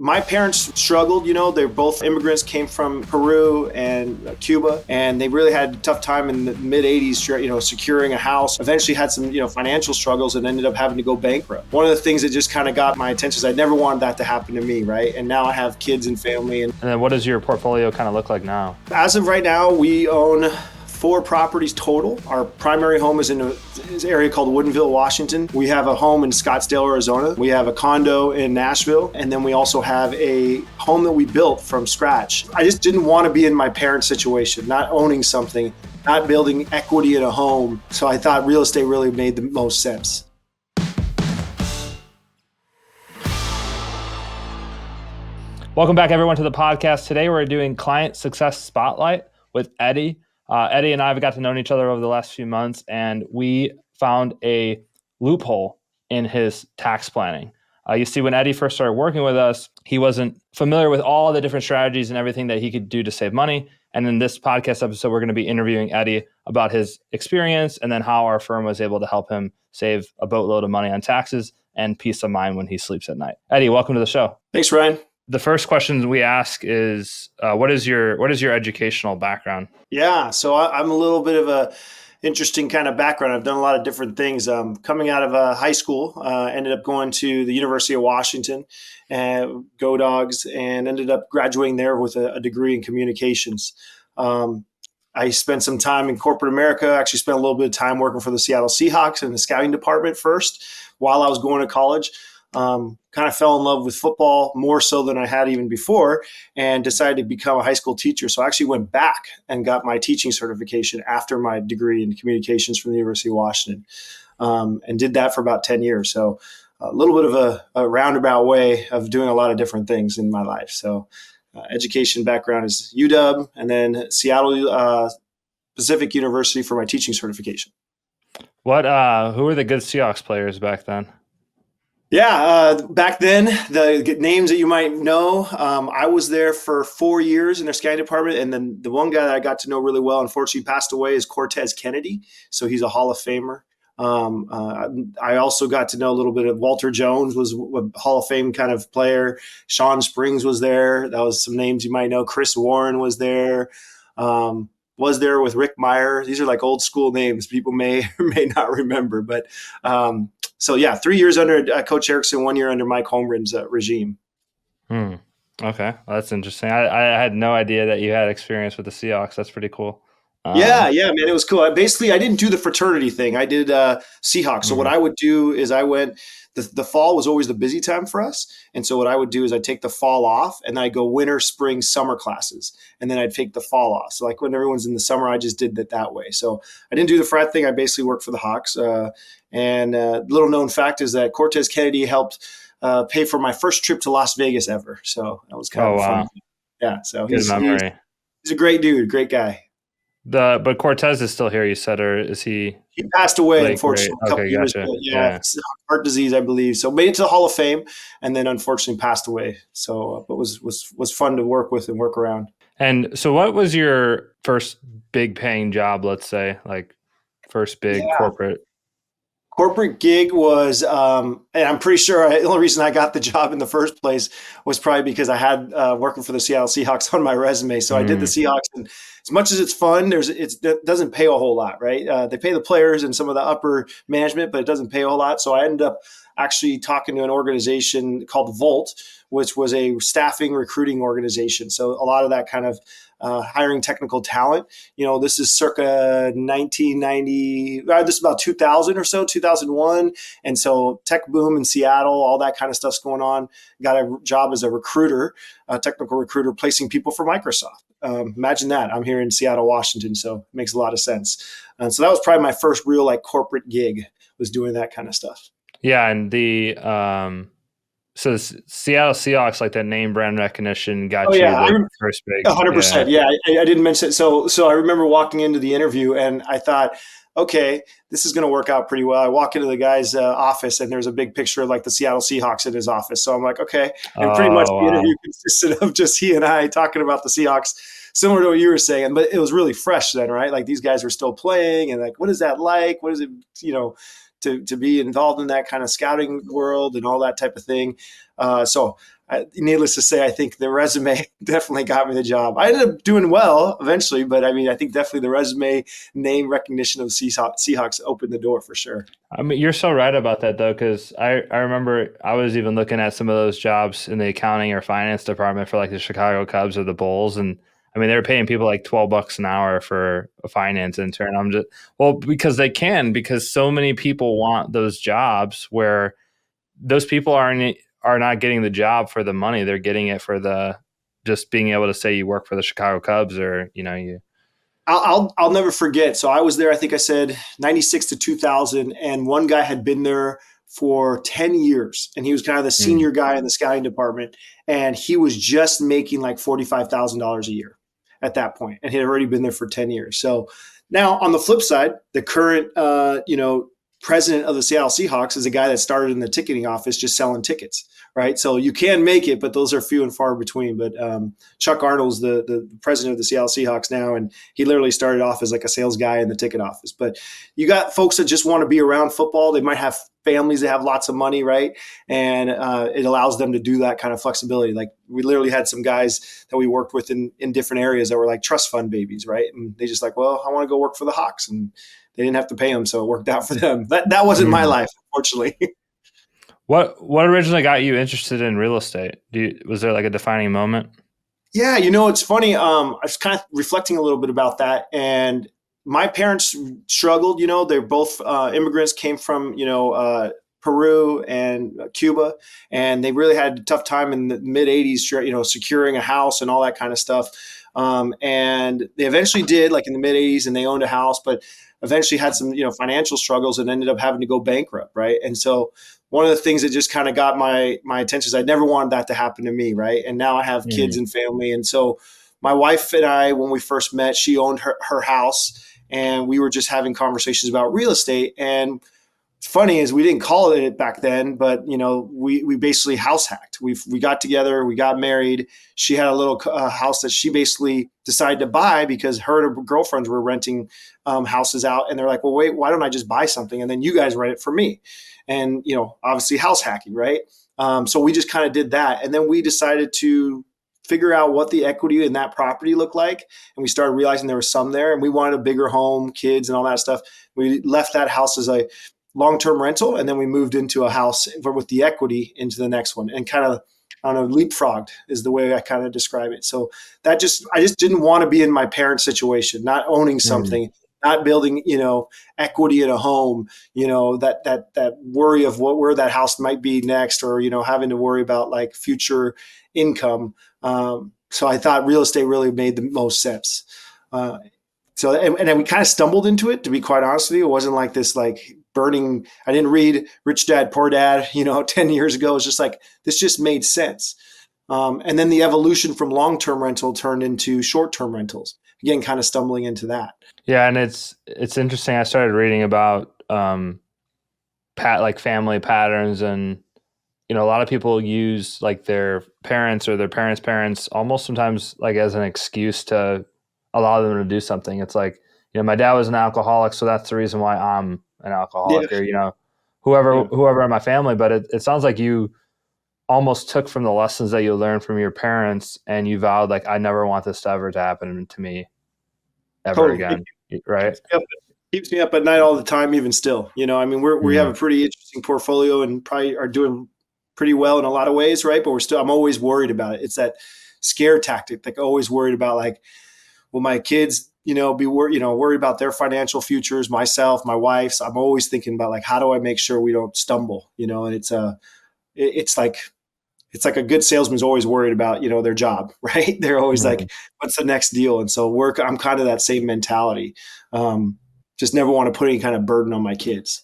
My parents struggled, they're both immigrants, came from Peru and Cuba, and they really had a tough time in the mid 80s, securing a house. Eventually had some, financial struggles and ended up having to go bankrupt. One of the things that just kind of got my attention is I never wanted that to happen to me, right? And now I have kids and family. And then what does your portfolio kind of look like now? As of right now, we own 4 properties total. Our primary home is in an area called Woodinville, Washington. We have a home in Scottsdale, Arizona. We have a condo in Nashville. And then we also have a home that we built from scratch. I just didn't want to be in my parents' situation, not owning something, not building equity in a home. So I thought real estate really made the most sense. Welcome back, everyone, to the podcast. Today, we're doing Client Success Spotlight with Eddie. Eddie and I have got to know each other over the last few months, and we found a loophole in his tax planning. You see, when Eddie first started working with us, he wasn't familiar with all the different strategies and everything that he could do to save money. And in this podcast episode, we're going to be interviewing Eddie about his experience and then how our firm was able to help him save a boatload of money on taxes and peace of mind when he sleeps at night. Eddie, welcome to the show. Thanks, Ryan. The first question we ask is, what is your educational background? Yeah, so I'm a little bit of a interesting kind of background. I've done a lot of different things. Coming out of high school, ended up going to the University of Washington, Go Dogs, and ended up graduating there with a degree in communications. I spent some time in corporate America. Actually spent a little bit of time working for the Seattle Seahawks in the scouting department first while I was going to college. Kind of fell in love with football more so than I had even before, and decided to become a high school teacher. So I actually went back and got my teaching certification after my degree in communications from the University of Washington, and did that for about 10 years. So a little bit of a roundabout way of doing a lot of different things in my life. So education background is UW, and then Seattle Pacific University for my teaching certification. Who were the good Seahawks players back then? Yeah, back then, the names that you might know, I was there for 4 years in their scouting department. And then the one guy that I got to know really well, unfortunately passed away, is Cortez Kennedy. So he's a Hall of Famer. I also got to know a little bit of Walter Jones, was a Hall of Fame kind of player. Sean Springs was there. That was some names you might know. Chris Warren was there. Was there with Rick Meyer. These are like old school names people may or may not remember. But so, yeah, 3 years under Coach Erickson, 1 year under Mike Holmgren's regime. Okay, well, that's interesting. I had no idea that you had experience with the Seahawks. That's pretty cool. Yeah, man, it was cool. I didn't do the fraternity thing. I did Seahawks. So what I would do is the fall was always the busy time for us. And so what I would do is I'd take the fall off, and then I'd go winter, spring, summer classes. And then I'd take the fall off. So like when everyone's in the summer, I just did it that way. So I didn't do the frat thing. I basically worked for the Hawks. And little known fact is that Cortez Kennedy helped pay for my first trip to Las Vegas ever. So that was kind of fun. Yeah. So he's a great dude, great guy. But Cortez is still here, you said, or is he? He passed away, unfortunately, a couple years ago. Yeah, heart disease, I believe. So made it to the Hall of Fame, and then unfortunately passed away. So, but was fun to work with and work around. And so, what was your first big paying job? Let's say, like first big corporate gig was, and I'm pretty sure the only reason I got the job in the first place was probably because I had working for the Seattle Seahawks on my resume. So I did the Seahawks, and as much as it's fun, it doesn't pay a whole lot, right? They pay the players and some of the upper management, but it doesn't pay a whole lot. So I ended up actually talking to an organization called Volt, which was a staffing recruiting organization. So a lot of that kind of hiring technical talent. This is circa 1990, this is about 2000 or so, 2001. And so tech boom in Seattle, all that kind of stuff's going on. Got a job as a recruiter, a technical recruiter, placing people for Microsoft. Imagine that. I'm here in Seattle, Washington, so it makes a lot of sense. And so that was probably my first real corporate gig, was doing that kind of stuff. Yeah, and the so the Seattle Seahawks, like that name brand recognition got you first big. 100%. Yeah, I didn't mention it. So I remember walking into the interview, and I thought, okay, this is going to work out pretty well. I walk into the guy's office, and there's a big picture of the Seattle Seahawks in his office. So I'm like, okay. And pretty much the interview consisted of just he and I talking about the Seahawks, similar to what you were saying. But it was really fresh then, right? These guys were still playing, and what is that like? What is it, to be involved in that kind of scouting world and all that type of thing. So needless to say, I think the resume definitely got me the job. I ended up doing well eventually, but I mean, I think definitely the resume name recognition of the Seahawks opened the door for sure. I mean, you're so right about that though, because I remember I was even looking at some of those jobs in the accounting or finance department for like the Chicago Cubs or the Bulls, and I mean they were paying people like $12 an hour for a finance intern. I'm just well because they can because so many people want those jobs where those people are not getting the job for the money; they're getting it for the just being able to say you work for the Chicago Cubs or you know you. I'll never forget. So I was there. I think I said 96 to 2000, and one guy had been there for 10 years, and he was kind of the Mm, senior guy in the scouting department, and he was just making like $45,000 a year at that point, and he had already been there for 10 years. So now on the flip side, the current president of the Seattle Seahawks is a guy that started in the ticketing office just selling tickets. Right, so you can make it, but those are few and far between. But Chuck Arnold's the president of the Seattle Seahawks now, and he literally started off as like a sales guy in the ticket office. But you got folks that just want to be around football. They might have families that have lots of money, right? And it allows them to do that kind of flexibility. Like we literally had some guys that we worked with in different areas that were like trust fund babies, right? And they just like, well, I want to go work for the Hawks, and they didn't have to pay them, so it worked out for them. That wasn't my mm. life, unfortunately. What originally got you interested in real estate? Was there like a defining moment? Yeah, it's funny. I was kind of reflecting a little bit about that, and my parents struggled. They're both immigrants, came from Peru and Cuba, and they really had a tough time in the mid '80s. Securing a house and all that kind of stuff. And they eventually did, like in the mid '80s, and they owned a house, but eventually had some financial struggles and ended up having to go bankrupt, right? And so one of the things that just kind of got my attention is I never wanted that to happen to me, right? And now I have kids Mm, and family, and so my wife and I, when we first met, she owned her house, and we were just having conversations about real estate. And funny is we didn't call it back then, but we basically house hacked. We got together, we got married. She had a little house that she basically decided to buy because her and her girlfriends were renting houses out, and they're like, well, wait, why don't I just buy something and then you guys rent it for me? And obviously house hacking, right? So we just kind of did that, and then we decided to figure out what the equity in that property looked like, and we started realizing there was some there, and we wanted a bigger home, kids, and all that stuff. We left that house as a long-term rental, and then we moved into a house with the equity into the next one, and kind of, I don't know, leapfrogged is the way I kind of describe it. So I just didn't want to be in my parents' situation, not owning mm, something, not building equity in a home, that worry of where that house might be next, or having to worry about like future income. So I thought real estate really made the most sense. uh, and then we kind of stumbled into it, to be quite honest with you. It wasn't like this like burning. I didn't read Rich Dad Poor Dad 10 years ago. It's just like this just made sense. And then the evolution from long-term rental turned into short-term rentals, again kind of stumbling into that. yeah, and it's interesting. I started reading about like family patterns, and a lot of people use like their parents or their parents' parents almost sometimes like as an excuse to allow them to do something. It's like my dad was an alcoholic, so that's the reason why I'm an Yeah, alcoholic, or whoever yeah. whoever in my family. But it sounds like you almost took from the lessons that you learned from your parents, and you vowed like I never want this to ever to happen to me ever Totally. It again, right? keeps me up at night all the time, even still. I mean, we have Mm, a pretty interesting portfolio and probably are doing pretty well in a lot of ways, right? But I'm always worried about it. It's that scare tactic, like always worried about like, will my kids, worried about their financial futures, myself, my wife's. I'm always thinking about like, how do I make sure we don't stumble, and it's like, it's like a good salesman's always worried about their job, right? They're always like, mm, what's the next deal? And so I'm kind of that same mentality. um, just never want to put any kind of burden on my kids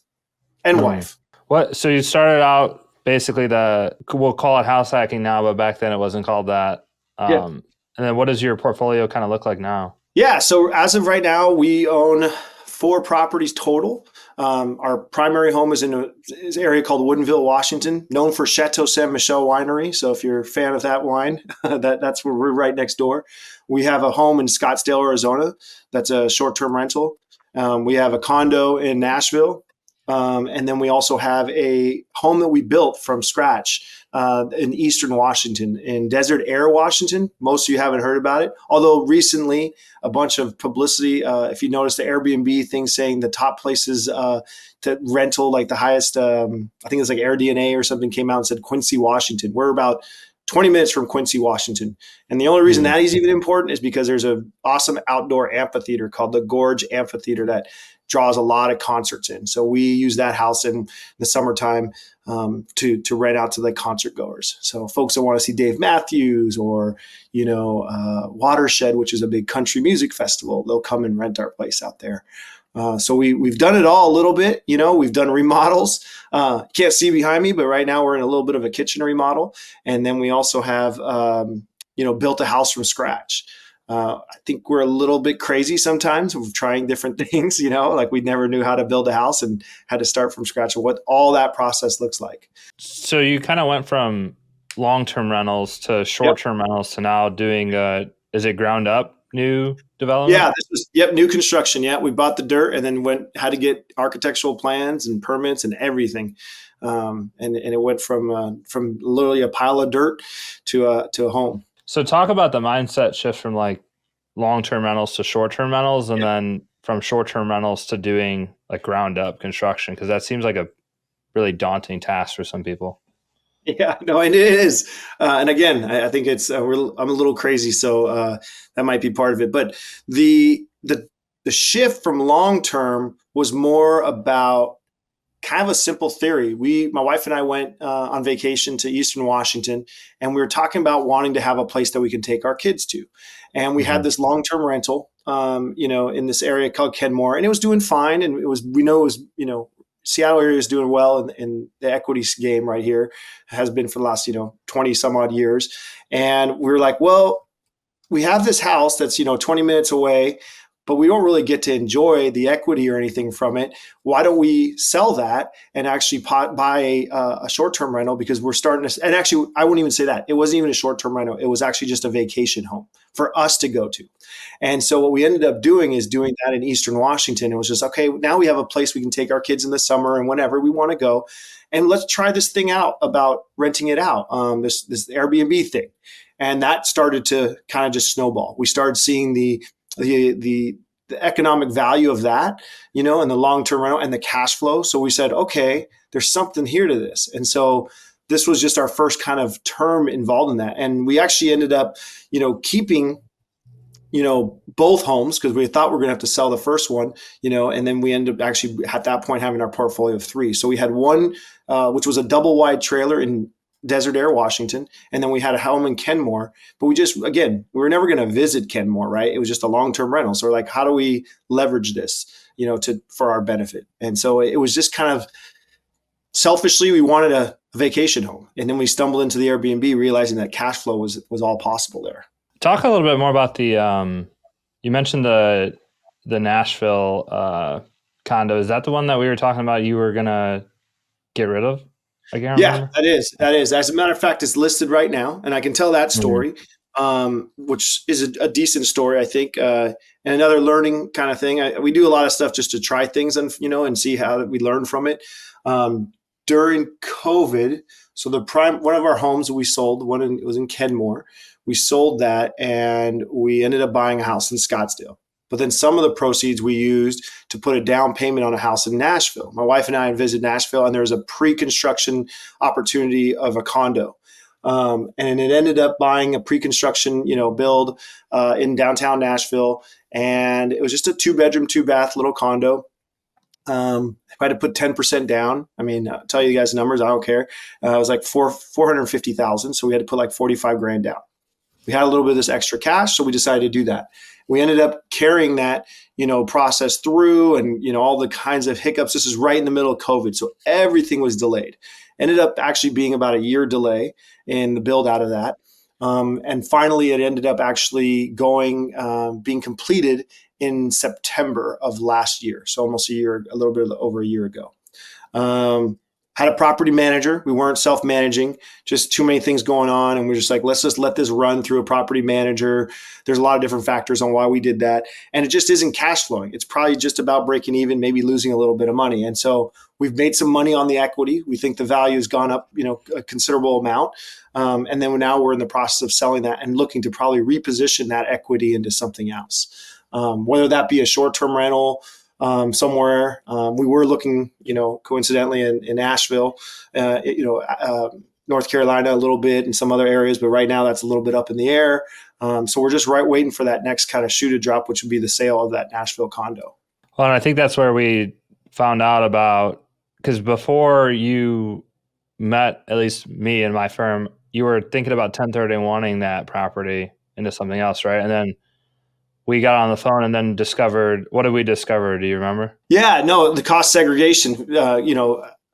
and mm. wife. What? So you started out basically we'll call it house hacking now, but back then it wasn't called that. Yeah. And then what does your portfolio kind of look like now? Yeah, so as of right now, we own four properties total. Our primary home is in an area called Woodinville, Washington, known for Chateau Saint Michel Winery. So if you're a fan of that wine, that's where we're right next door. We have a home in Scottsdale, Arizona. That's a short-term rental. We have a condo in Nashville. And then we also have a home that we built from scratch in Eastern Washington, in Desert Air, Washington. Most of you haven't heard about it, although recently a bunch of publicity. If you notice the Airbnb thing saying the top places to rental, like the highest, I think it's like AirDNA or something came out and said Quincy, Washington. We're about 20 minutes from Quincy, Washington. And the only reason Mm. that is even important is because there's an awesome outdoor amphitheater called the Gorge Amphitheater that draws a lot of concerts in. So we use that house in the summertime to rent out to the concert goers. So folks that want to see Dave Matthews or Watershed, which is a big country music festival, they'll come and rent our place out there. So we've done it all a little bit. We've done remodels. Can't see behind me, but right now we're in a little bit of a kitchen remodel, and then we also have built a house from scratch. I think we're a little bit crazy sometimes of trying different things, like we never knew how to build a house and had to start from scratch and what all that process looks like. So you kind of went from long-term rentals to Yep. short-term rentals to now doing is it ground up new Yeah, development? this was new construction. Yeah, we bought the dirt and then had to get architectural plans and permits and everything, and it went from literally a pile of dirt to a home. So talk about the mindset shift from like long-term rentals to short-term rentals, and then from short-term rentals to doing like ground up construction, because that seems like a really daunting task for some people. Yeah, no, and it is. And again, I think I'm a little crazy, so that might be part of it. But the shift from long term was more about kind of a simple theory. My wife and I went on vacation to Eastern Washington, and we were talking about wanting to have a place that we can take our kids to. And we had Mhm. this long-term rental, in this area called Kenmore, and it was doing fine. And we know it was, Seattle area is doing well in the equities game right here, has been for the last, 20 some odd years. And we were like, well, we have this house that's 20 minutes away, but we don't really get to enjoy the equity or anything from it. Why don't we sell that and actually buy a short-term rental, because we're starting to, and actually I wouldn't even say that it wasn't even a short-term rental, it was actually just a vacation home for us to go to. And so what we ended up doing is doing that in Eastern Washington. It was just, okay, now we have a place we can take our kids in the summer and whenever we want to go, and let's try this thing out about renting it out, this Airbnb thing. And that started to kind of just snowball. We started seeing the economic value of that, and the long-term rental and the cash flow. So we said, okay, there's something here to this. And so this was just our first kind of term involved in that. And we actually ended up, keeping, both homes, because we thought we were going to have to sell the first one, and then we ended up actually at that point having our portfolio of three. So we had one, which was a double wide trailer in Desert Air, Washington, and then we had a home in Kenmore. But we were never going to visit Kenmore, right? It was just a long-term rental. So we're like, how do we leverage this, for our benefit? And so it was just kind of selfishly, we wanted a vacation home, and then we stumbled into the Airbnb, realizing that cash flow was all possible there. Talk a little bit more about the you mentioned the Nashville condo. Is that the one that we were talking about you were gonna get rid of? I can't Yeah, remember. that is. As a matter of fact, it's listed right now, and I can tell that Mhm. story, which is a decent story, I think, and another learning kind of thing. We do a lot of stuff just to try things and see how we learn from it. During COVID, so one of our homes we sold, it was in Kenmore. We sold that, and we ended up buying a house in Scottsdale. But then some of the proceeds we used to put a down payment on a house in Nashville. My wife and I visited Nashville, and there was a pre-construction opportunity of a condo. And it ended up buying a pre-construction, build in downtown Nashville. And it was just a 2-bedroom, 2-bath little condo. If I had to put 10% down, I mean, I'll tell you guys numbers, I don't care. It was like 450,000. So we had to put like 45 grand down. We had a little bit of this extra cash, so we decided to do that. We ended up carrying that, process through, and all the kinds of hiccups. This is right in the middle of COVID, so everything was delayed. Ended up actually being about a year delay in the build out of that, and finally it ended up actually being completed in September of last year, so almost a little bit over a year ago. Um, had a property manager. We weren't self-managing, just too many things going on. And we're just like, let's just let this run through a property manager. There's a lot of different factors on why we did that. And it just isn't cash flowing. It's probably just about breaking even, maybe losing a little bit of money. And so We've made some money on the equity. We think the value has gone up, a considerable amount. And then now we're in the process of selling that and looking to probably reposition that equity into something else, whether that be a short-term rental somewhere. We were looking, coincidentally in Asheville, North Carolina a little bit in some other areas, but right now that's a little bit up in the air. So we're just waiting for that next kind of shoe to drop, which would be the sale of that Nashville condo. Well, and I think that's where we found out about, because before you met, at least me and my firm, you were thinking about 1031ing that property into something else, right? And then we got on the phone and then discovered, what did we discover? Do you remember? Yeah, no, the cost segregation,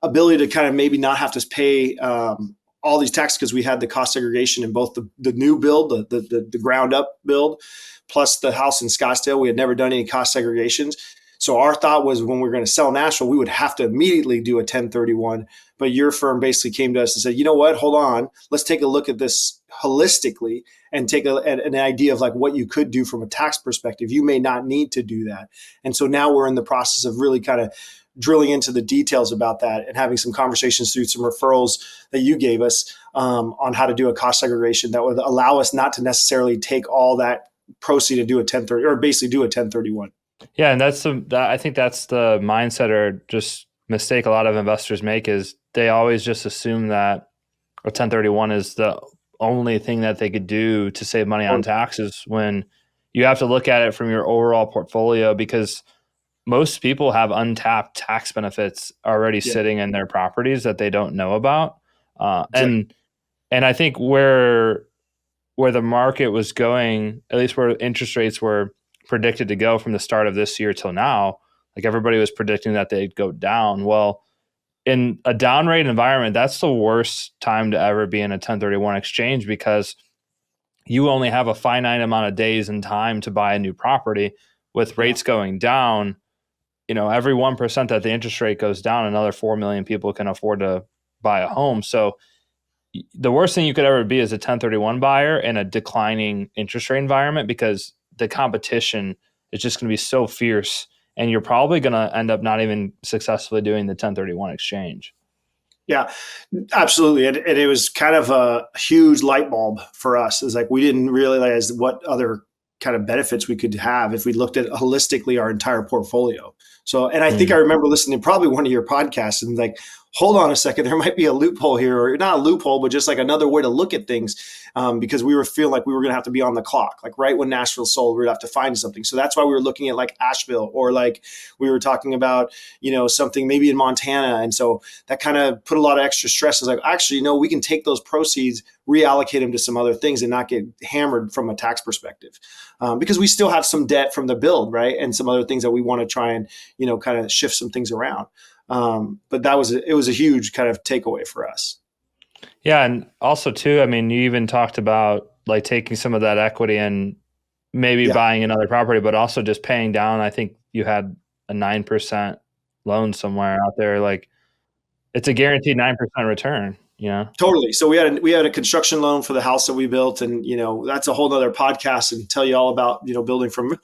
ability to kind of maybe not have to pay all these taxes, because we had the cost segregation in both the new build, the ground up build, plus the house in Scottsdale. We had never done any cost segregations. So our thought was when we were going to sell Nashville, we would have to immediately do a 1031. But your firm basically came to us and said, you know what, hold on, let's take a look at this holistically and take an idea of like what you could do from a tax perspective. You may not need to do that. And so now we're in the process of really kind of drilling into the details about that and having some conversations through some referrals that you gave us on how to do a cost segregation that would allow us not to necessarily take all that proceed and do a 1030 or basically do a 1031. Yeah, and I think that's the mindset or just mistake a lot of investors make, is they always just assume that a 1031 is the only thing that they could do to save money on taxes, when you have to look at it from your overall portfolio, because most people have untapped tax benefits already sitting in their properties that they don't know about. Exactly. And I think where the market was going, at least where interest rates were predicted to go from the start of this year till now, like everybody was predicting that they'd go down. Well, in a down rate environment, that's the worst time to ever be in a 1031 exchange, because you only have a finite amount of days and time to buy a new property. With rates going down, every 1% that the interest rate goes down, another 4 million people can afford to buy a home. So the worst thing you could ever be is a 1031 buyer in a declining interest rate environment, because the competition is just going to be so fierce, and you're probably going to end up not even successfully doing the 1031 exchange. Yeah, absolutely. And it was kind of a huge light bulb for us. It's like we didn't realize what other kind of benefits we could have if we looked at holistically our entire portfolio. So, and I think I remember listening to probably one of your podcasts and like, hold on a second, there might be a loophole here, or not a loophole, but just like another way to look at things, because we were feeling like we were going to have to be on the clock. Like right when Nashville sold, we would have to find something. So that's why we were looking at like Asheville, or like we were talking about, something maybe in Montana. And so that kind of put a lot of extra stress. It's like, actually, we can take those proceeds, reallocate them to some other things and not get hammered from a tax perspective. Because we still have some debt from the build, right? And some other things that we want to try and, kind of shift some things around. But it was a huge kind of takeaway for us. Yeah. And also too, I mean, you even talked about like taking some of that equity and maybe buying another property, but also just paying down. I think you had a 9% loan somewhere out there. Like it's a guaranteed 9% return. Totally. So we had a construction loan for the house that we built, and that's a whole nother podcast and tell you all about building from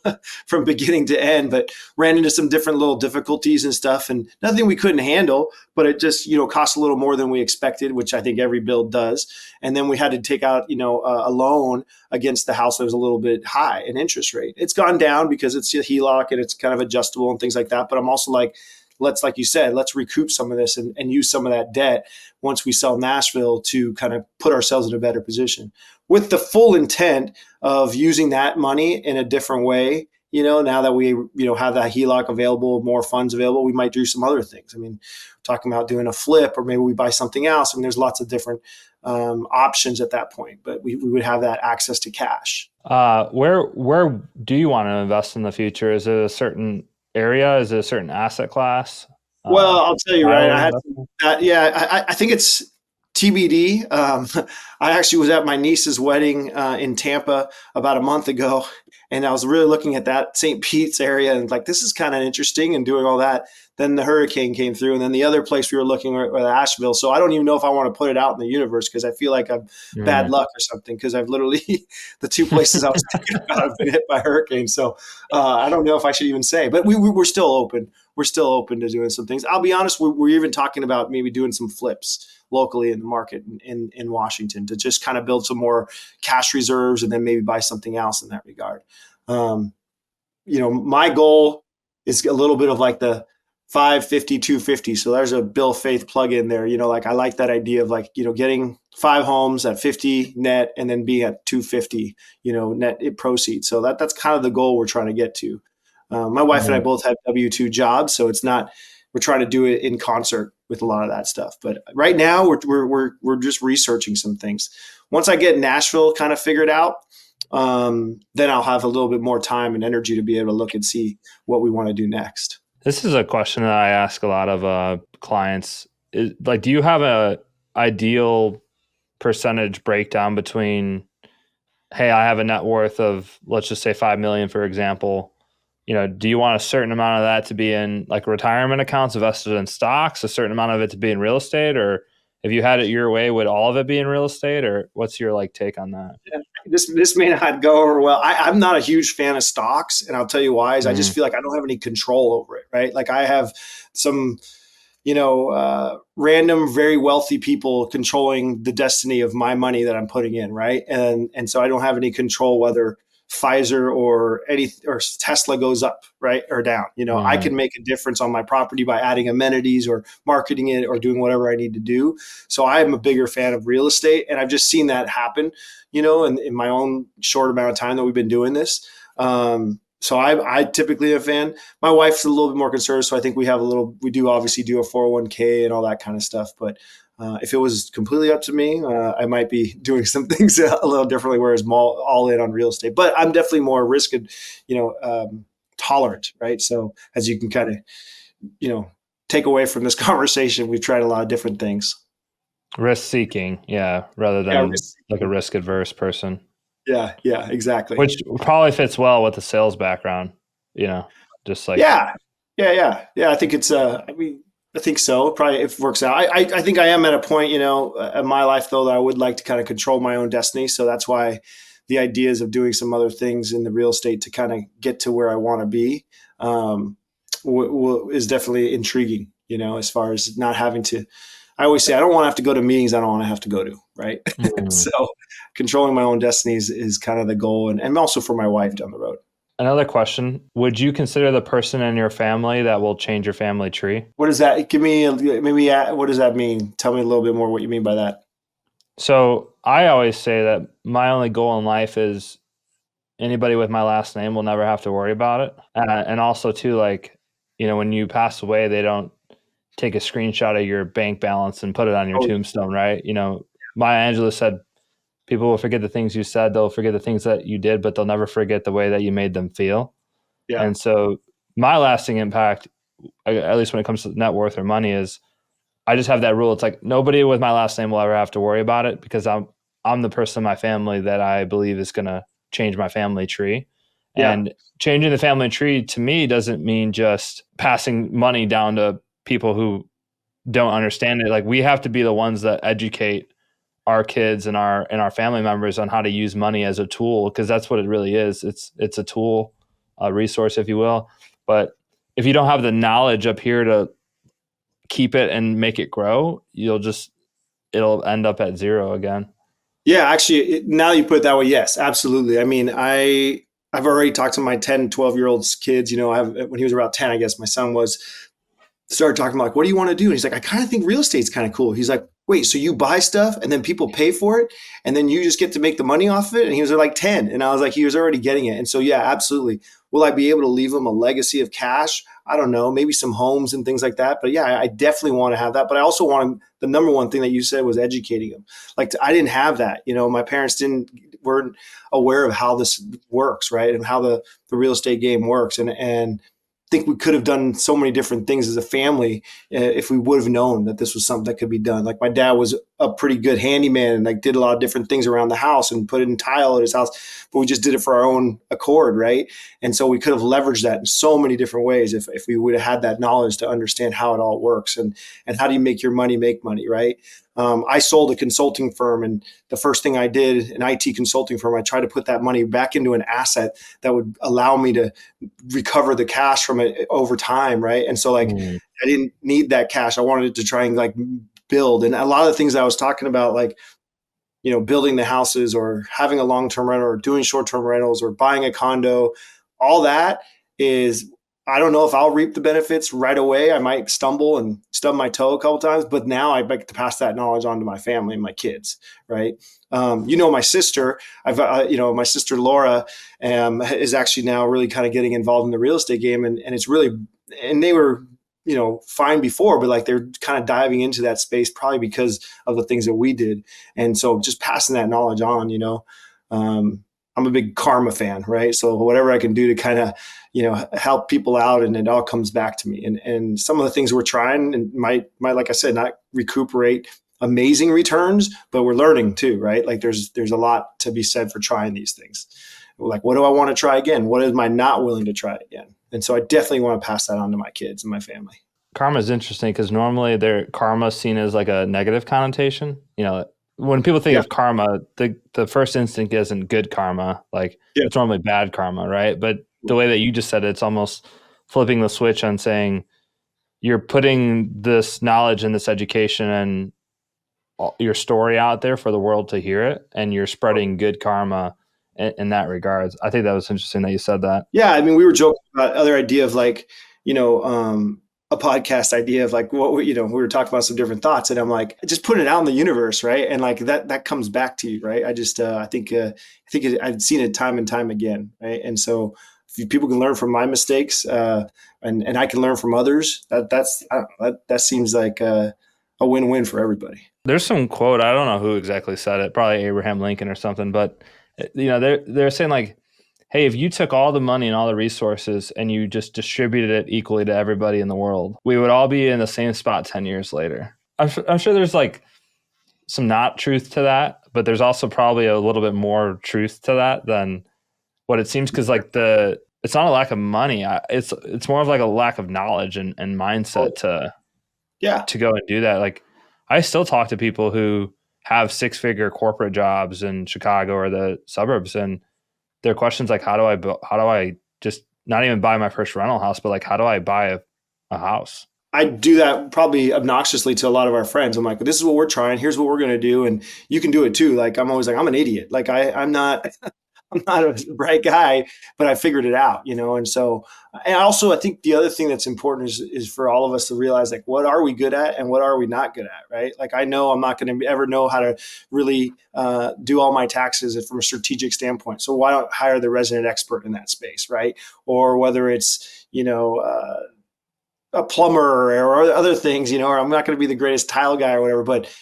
from beginning to end. But ran into some different little difficulties and stuff, and nothing we couldn't handle. But it just cost a little more than we expected, which I think every build does. And then we had to take out a loan against the house that was a little bit high in interest rate. It's gone down because it's a HELOC and it's kind of adjustable and things like that. But I'm also like, like you said, let's recoup some of this and use some of that debt once we sell Nashville to kind of put ourselves in a better position, with the full intent of using that money in a different way. Now that we, have that HELOC available, more funds available, we might do some other things. I mean, talking about doing a flip, or maybe we buy something else. I mean, there's lots of different options at that point, but we would have that access to cash. Where do you want to invest in the future? Is it a certain area? Is it a certain asset class? Well, I'll tell you, right. I think it's TBD. I actually was at my niece's wedding in Tampa about a month ago, and I was really looking at that St. Pete's area and like, this is kind of interesting and doing all that. Then the hurricane came through, and then the other place we were looking at was Asheville. So I don't even know if I want to put it out in the universe, because I feel like I'm bad luck or something, because I've literally the two places I was thinking about have been hit by hurricanes. So I don't know if I should even say, but we're still open. we're still open to doing some things. I'll be honest, we're even talking about maybe doing some flips locally in the market in Washington to just kind of build some more cash reserves and then maybe buy something else in that regard. Um, my goal is a little bit of like the 550, 250. So there's a Bill Faith plug in there. Like I like that idea of like, getting 5 homes at 50 net and then being at 250, net proceeds. So that's kind of the goal we're trying to get to. My wife and I Mhm. both have W-2 jobs, so it's not, we're trying to do it in concert with a lot of that stuff. But right now we're just researching some things. Once I get Nashville kind of figured out, then I'll have a little bit more time and energy to be able to look and see what we want to do next. This is a question that I ask a lot of clients. Like, do you have a ideal percentage breakdown between, hey, I have a net worth of, let's just say 5 million, for example. Do you want a certain amount of that to be in like retirement accounts invested in stocks, a certain amount of it to be in real estate, or if you had it your way, would all of it be in real estate, or what's your like take on that? Yeah. This may not go over well. I'm not a huge fan of stocks, and I'll tell you why. Is I just Mm, feel like I don't have any control over it. Right? Like I have some random, very wealthy people controlling the destiny of my money that I'm putting in, right? And so I don't have any control whether Pfizer or Tesla goes up, right, or down. I mm, can make a difference on my property by adding amenities or marketing it or doing whatever I need to do. So I am a bigger fan of real estate, and I've just seen that happen, in my own short amount of time that we've been doing this. So I typically am a fan. My wife's a little bit more conservative, so I think we do obviously do a 401k and all that kind of stuff. But if it was completely up to me, I might be doing some things a little differently, whereas all in on real estate. But I'm definitely more risk and, tolerant, right? So as you can kind of, you know, take away from this conversation, we've tried a lot of different things. risk seeking, yeah, rather Yeah, than like a risk adverse person, yeah, exactly. which probably fits well with the sales background. You know, just like Yeah, yeah. I think it's. I think so. Probably if it works out. I think I am at a point, in my life though, that I would like to kind of control my own destiny. So that's why the ideas of doing some other things in the real estate to kind of get to where I want to be um, is definitely intriguing. As far as not having to. I always say I don't want to have to go to meetings I don't want to have to go to. Right. mm. So controlling my own destiny is kind of the goal, and also for my wife down the road. Another question: would you consider the person in your family that will change your family tree? What does that give me? Maybe what does that mean? Tell me a little bit more what you mean by that. So I always say that my only goal in life is anybody with my last name will never have to worry about it. And also too, like, when you pass away, they don't take a screenshot of your bank balance and put it on your Oh, tombstone, right? Maya Angelou said, people will forget the things you said, they'll forget the things that you did, but they'll never forget the way that you made them feel. yeah, And so my lasting impact, at least when it comes to net worth or money, is I just have that rule. It's like nobody with my last name will ever have to worry about it because I'm the person in my family that I believe is going to change my family tree. yeah, And changing the family tree to me doesn't mean just passing money down to people who don't understand it. Like we have to be the ones that educate our kids and our family members on how to use money as a tool because that's what it really is. It's a tool, a resource, if you will. But if you don't have the knowledge up here to keep it and make it grow, it'll end up at zero again. yeah. Actually, now you put it that way, yes, absolutely. I mean, I've already talked to my 10, 12-year olds kids. I have when he was about 10, I guess my son was started talking about like, what do you want to do? And he's like, I kind of think real estate's kind of cool. He's like, wait, so you buy stuff and then people pay for it and then you just get to make the money off of it? And he was like 10. And I was like, he was already getting it. And so, yeah, absolutely. Will I be able to leave him a legacy of cash? I don't know, maybe some homes and things like that. But yeah, I definitely want to have that. But I also want him, the number one thing that you said was educating him. Like I didn't have that. My parents weren't aware of how this works, right? And how the real estate game works. And think we could have done so many different things as a family if we would have known that this was something that could be done. Like my dad was a pretty good handyman and like did a lot of different things around the house and put in tile at his house, but we just did it for our own accord, right? And so we could have leveraged that in so many different ways if we would have had that knowledge to understand how it all works and how do you make your money make money, right? I sold a consulting firm, and the first thing I did, an IT consulting firm, I tried to put that money back into an asset that would allow me to recover the cash from it over time, right? And so like Mm. I didn't need that cash. I wanted to try and like build. And a lot of the things I was talking about, like, building the houses or having a long-term rental or doing short-term rentals or buying a condo, all that is, I don't know if I'll reap the benefits right away. I might stumble and stub my toe a couple times, but now I'd like to pass that knowledge on to my family and my kids, right? My sister, my sister Laura is actually now really kind of getting involved in the real estate game, and it's really, and they were, fine before, but like they're kind of diving into that space probably because of the things that we did. And so just passing that knowledge on, I'm a big karma fan, right? So whatever I can do to kind of, help people out, and it all comes back to me. And some of the things we're trying and might, like I said, not recuperate amazing returns, but we're learning too, right? Like there's a lot to be said for trying these things. Like, what do I want to try again? What am I not willing to try again? And so I definitely want to pass that on to my kids and my family. Karma is interesting because normally their karma is seen as like a negative connotation. When people think Yeah. of karma, the first instinct isn't good karma. Like Yeah. it's normally bad karma, right? But the way that you just said it, it's almost flipping the switch on saying you're putting this knowledge and this education and your story out there for the world to hear it, and you're spreading good karma in that regards. I think that was interesting that you said that. Yeah. I mean, we were joking about other idea of like, a podcast idea of like we were talking about some different thoughts, and I'm like, just put it out in the universe, right? And like that comes back to you, right? I've seen it time and time again, right? And so if people can learn from my mistakes, and I can learn from others, that's I don't know, that seems like a win-win for everybody. There's some quote, I don't know who exactly said it, probably Abraham Lincoln or something, but they're saying like, hey, if you took all the money and all the resources and you just distributed it equally to everybody in the world, we would all be in the same spot 10 years later. I'm sure there's like some not truth to that, but there's also probably a little bit more truth to that than what it seems, because like it's not a lack of money. It's more of like a lack of knowledge and mindset Yeah. to go and do that. Like I still talk to people who have 6-figure corporate jobs in Chicago or the suburbs, and their questions like, how do I just not even buy my first rental house, but like, how do I buy a house? I do that probably obnoxiously to a lot of our friends. I'm like, this is what we're trying. Here's what we're going to do. And you can do it too. Like, I'm always like, I'm an idiot. Like I'm not, I'm not a bright guy, but I figured it out, And so, and also I think the other thing that's important is for all of us to realize, like, what are we good at and what are we not good at, right? Like, I know I'm not going to ever know how to really do all my taxes from a strategic standpoint. So why don't hire the resident expert in that space, right? Or whether it's, a plumber or other things, or I'm not going to be the greatest tile guy or whatever, but,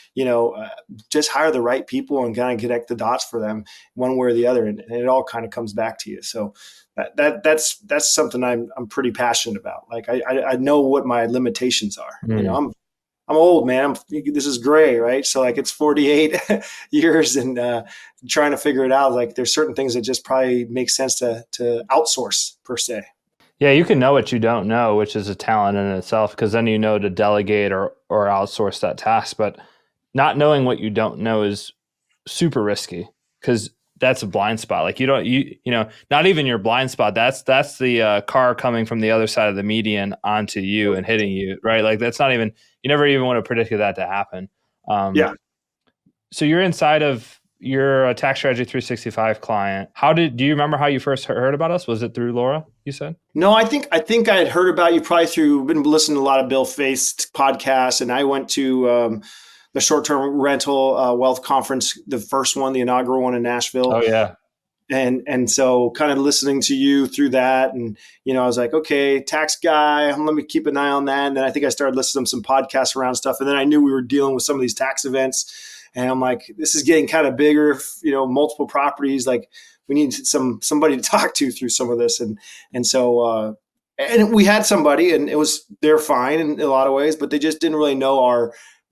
just hire the right people and kind of connect the dots for them one way or the other. And it all kind of comes back to you. So that's something I'm pretty passionate about. Like I know what my limitations are. Mm. I'm old, man. This is gray, right? So like it's 48 years and trying to figure it out. Like there's certain things that just probably make sense to outsource per se. Yeah, you can know what you don't know, which is a talent in itself, because then you know to delegate or outsource that task. But not knowing what you don't know is super risky, because that's a blind spot. Like not even your blind spot. That's the car coming from the other side of the median onto you and hitting you, right? Like that's not even, you never even would have predicted that to happen. Yeah. So you're a Tax Strategy 365 client. Do you remember how you first heard about us? Was it through Laura, you said? No, I think I had heard about you probably been listening to a lot of Bill Faced podcasts, and I went to the short term rental wealth conference, the first one, the inaugural one in Nashville. Oh yeah. And so kind of listening to you through that, and I was like, okay, tax guy, let me keep an eye on that. And then I think I started listening to some podcasts around stuff, and then I knew we were dealing with some of these tax events. And I'm like, this is getting kind of bigger, multiple properties. Like we need somebody to talk to through some of this. And so, and we had somebody, and they're fine in a lot of ways, but they just didn't really know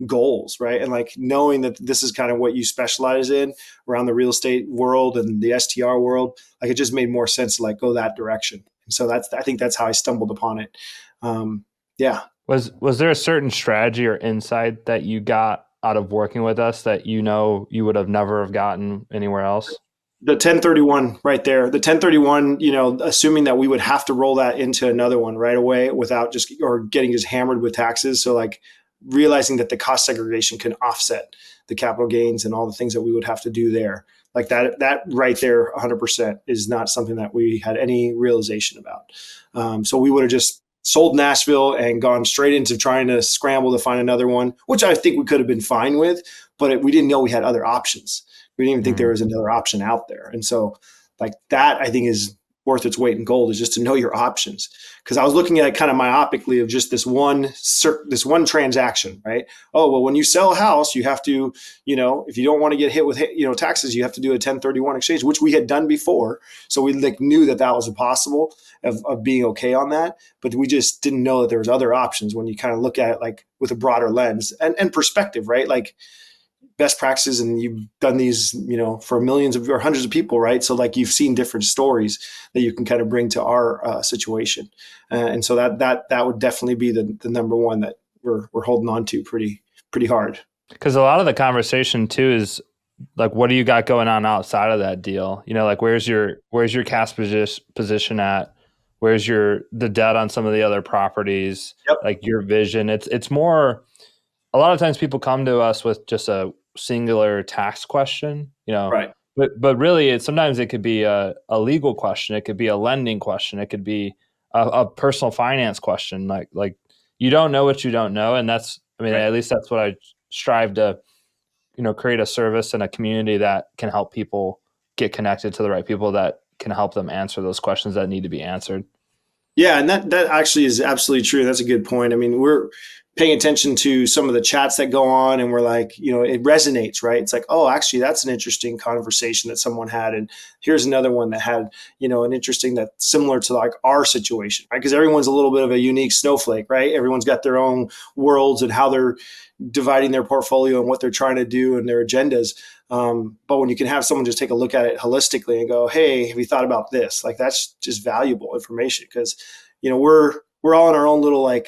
goals, right? And like knowing that this is kind of what you specialize in around the real estate world and the STR world, like it just made more sense to like go that direction. And so I think that's how I stumbled upon it. Yeah. Was there a certain strategy or insight that you got out of working with us that you would have never have gotten anywhere else? The 1031 right there, the 1031, assuming that we would have to roll that into another one right away without just, or getting just hammered with taxes. So like realizing that the cost segregation can offset the capital gains and all the things that we would have to do there. Like that right there, 100% is not something that we had any realization about. So we would have just sold Nashville and gone straight into trying to scramble to find another one, which I think we could have been fine with, but we didn't know we had other options. We didn't even think there Mm-hmm. was another option out there. And so like that, I think is worth its weight in gold, is just to know your options. Cause I was looking at it kind of myopically of just this one transaction, right? Oh, well, when you sell a house, you have to, if you don't want to get hit with, taxes, you have to do a 1031 exchange, which we had done before. So we like knew that that was possible of being okay on that. But we just didn't know that there was other options when you kind of look at it like with a broader lens and perspective, right? Like, best practices, and you've done these for millions of or hundreds of people, right? So like you've seen different stories that you can kind of bring to our situation, and so that would definitely be the number one that we're holding on to pretty hard. Because a lot of the conversation too is like, what do you got going on outside of that deal? Like where's your cash position at? Where's the debt on some of the other properties? Yep. Like your vision. It's more. A lot of times people come to us with just a singular tax question, Right. but really sometimes it could be a legal question. It could be a lending question. It could be a personal finance question. Like you don't know what you don't know. And Right. at least that's what I strive to, create a service and a community that can help people get connected to the right people that can help them answer those questions that need to be answered. Yeah, and that actually is absolutely true. That's a good point. I mean, we're paying attention to some of the chats that go on, and we're like, it resonates, right? It's like, oh, actually, that's an interesting conversation that someone had, and here's another one that had, an interesting that's similar to like our situation, right? Because everyone's a little bit of a unique snowflake, right? Everyone's got their own worlds and how they're dividing their portfolio and what they're trying to do and their agendas. But when you can have someone just take a look at it holistically and go, "Hey, have you thought about this?" Like that's just valuable information because we're all in our own little like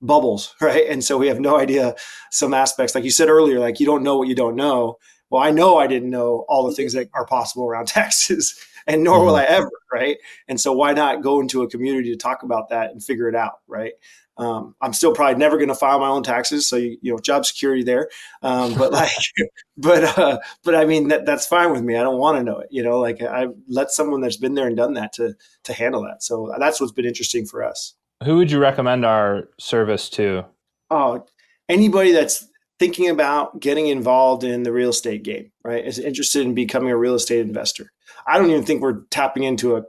bubbles, right? And so we have no idea some aspects. Like you said earlier, like you don't know what you don't know. Well, I know I didn't know all the things that are possible around taxes, and nor will Mm-hmm. I ever, right? And so why not go into a community to talk about that and figure it out, right? I'm still probably never going to file my own taxes, so job security there. But like, but I mean that's fine with me. I don't want to know it. Like I let someone that's been there and done that to handle that. So that's what's been interesting for us. Who would you recommend our service to? Oh, anybody that's thinking about getting involved in the real estate game, right? Is interested in becoming a real estate investor. I don't even think we're tapping into a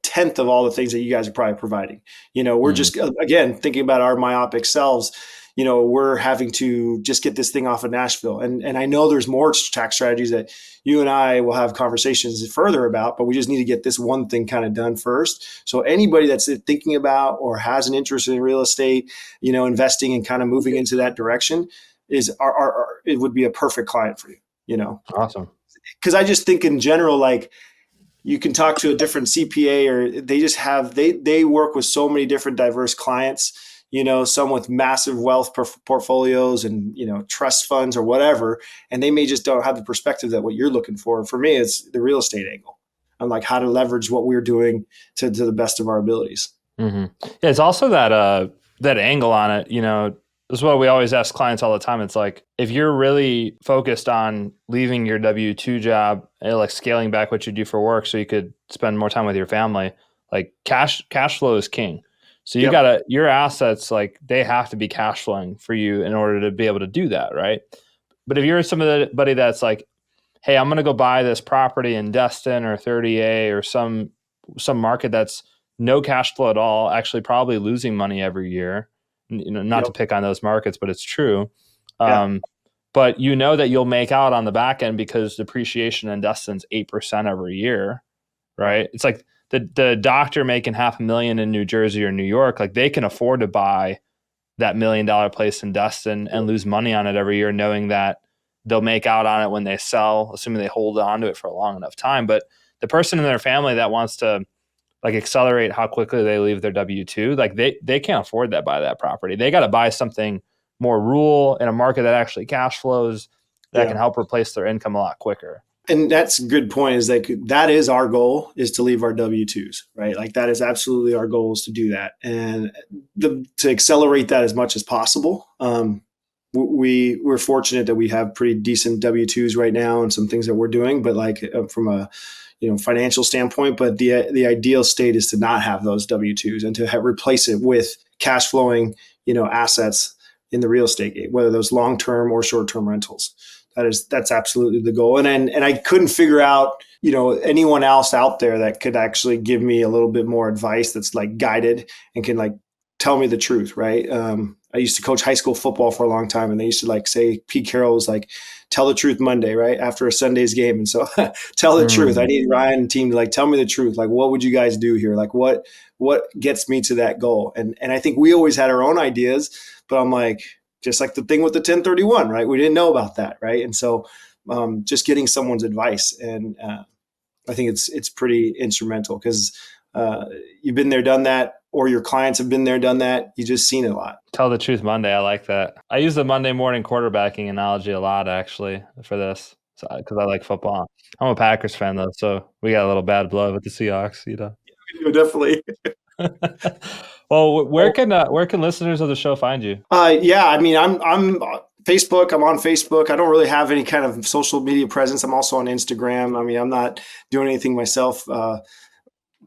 tenth of all the things that you guys are probably providing. We're Mm. just, again, thinking about our myopic selves. We're having to just get this thing off of Nashville. And I know there's more tax strategies that you and I will have conversations further about, but we just need to get this one thing kind of done first. So anybody that's thinking about or has an interest in real estate, investing and kind of moving into that direction is it would be a perfect client for you. Awesome. Because I just think in general, like, you can talk to a different CPA, or they just have they work with so many different diverse clients, some with massive wealth portfolios and trust funds or whatever, and they may just don't have the perspective that what you're looking for. For me, it's the real estate angle. I'm like how to leverage what we're doing to the best of our abilities. Mm-hmm. Yeah, it's also that angle on it. This is what we always ask clients all the time. It's like if you're really focused on leaving your W-2 job and like scaling back what you do for work so you could spend more time with your family, like cash flow is king. So Yep. your assets, like they have to be cash flowing for you in order to be able to do that, right? But if you're somebody that's like, hey, I'm going to go buy this property in Destin or 30A or some market that's no cash flow at all, actually probably losing money every year. Not to Yep. pick on those markets, but it's true. Yeah. But that you'll make out on the back end because depreciation in Destin's 8% every year, Right. right? It's like the doctor making $500,000 in New Jersey or New York, like they can afford to buy that $1 million place in dust and lose money on it every year, knowing that they'll make out on it when they sell, assuming they hold on to it for a long enough time. But the person in their family that wants to like accelerate how quickly they leave their W-2, like they can't afford that buy that property. They got to buy something more rural in a market that actually cash flows that Yeah. can help replace their income a lot quicker. And that's a good point, is like that is our goal, is to leave our W-2s, right? Like that is absolutely our goal, is to do that, and to accelerate that as much as possible. We're fortunate that we have pretty decent W-2s right now and some things that we're doing, but like from a financial standpoint, but the ideal state is to not have those W-2s and to replace it with cash flowing assets in the real estate game, whether those long term or short term rentals. That's absolutely the goal. And I couldn't figure out anyone else out there that could actually give me a little bit more advice that's like guided and can like tell me the truth, right? I used to coach high school football for a long time, and they used to like say Pete Carroll was like, "Tell the truth Monday," right after a Sunday's game. And so, tell the truth. I need Ryan and team to like tell me the truth. Like, what would you guys do here? Like, what gets me to that goal? And I think we always had our own ideas, but I'm like, just like the thing with the 1031, right? We didn't know about that, right? And so, just getting someone's advice, and I think it's pretty instrumental, because you've been there, done that, or your clients have been there, done that. You just seen it a lot. Tell the truth Monday. I like that. I use the Monday morning quarterbacking analogy a lot, actually, for this, because I like football. I'm a Packers fan, though, so we got a little bad blood with the Seahawks, Definitely. Well, where can listeners of the show find you? Yeah, I mean, I'm Facebook. I'm on Facebook. I don't really have any kind of social media presence. I'm also on Instagram. I mean, I'm not doing anything myself,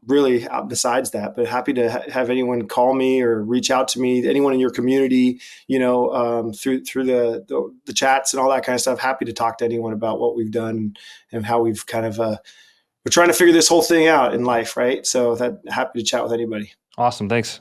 really, besides that. But happy to have anyone call me or reach out to me. Anyone in your community, through the chats and all that kind of stuff. Happy to talk to anyone about what we've done and how we've kind of we're trying to figure this whole thing out in life, right? So that happy to chat with anybody. Awesome. Thanks.